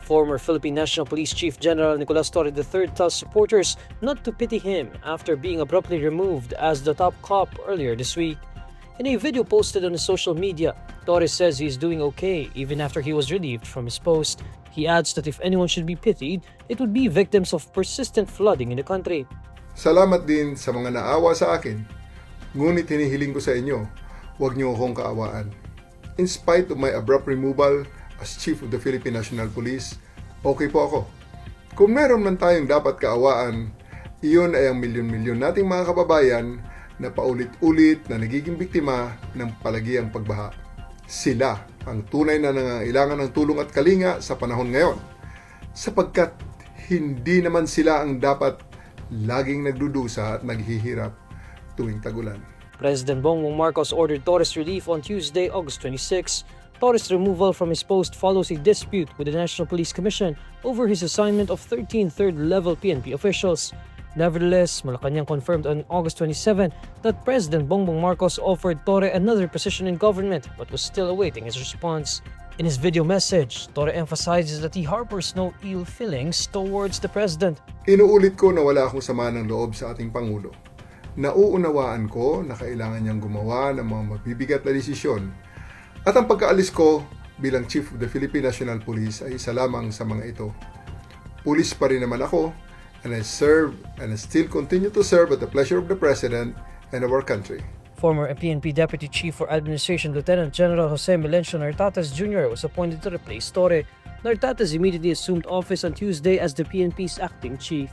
Former Philippine National Police Chief General Nicolas Torre III tells supporters not to pity him after being abruptly removed as the top cop earlier this week. In a video posted on his social media, Torre says he is doing okay even after he was relieved from his post. He adds that if anyone should be pitied, it would be victims of persistent flooding in the country. Salamat din sa mga naawa sa akin, ngunit hinihiling ko sa inyo, huwag niyo akong kaawaan. In spite of my abrupt removal as Chief of the Philippine National Police, okay po ako. Kung meron man tayong dapat kaawaan, iyon ay ang milyon-milyon nating mga kababayan na paulit-ulit na nagiging biktima ng palagiang pagbaha. Sila ang tunay na nangangailangan ng tulong at kalinga sa panahon ngayon, sapagkat hindi naman sila ang dapat laging nagdudusa at naghihirap tuwing tagulan. President Bongbong Marcos ordered Torre's relief on Tuesday, August 26. Torre's removal from his post follows a dispute with the National Police Commission over his assignment of 13 third-level PNP officials. Nevertheless, Malacanang confirmed on August 27 that President Bongbong Marcos offered Torre another position in government but was still awaiting his response. In his video message, Torre emphasizes that he harbors no ill feelings towards the president. Inuulit ko na wala akong sama ng loob sa ating Pangulo. Nauunawaan ko na kailangan niyang gumawa ng mga mabibigat na desisyon. At ang pagkaalis ko bilang Chief of the Philippine National Police ay isa lamang sa mga ito. Pulis pa rin naman ako, and I serve and I still continue to serve at the pleasure of the President and of our country. Former PNP Deputy Chief for Administration Lieutenant General Jose Melencio Nartates Jr. was appointed to replace Torre. Nartates immediately assumed office on Tuesday as the PNP's acting chief.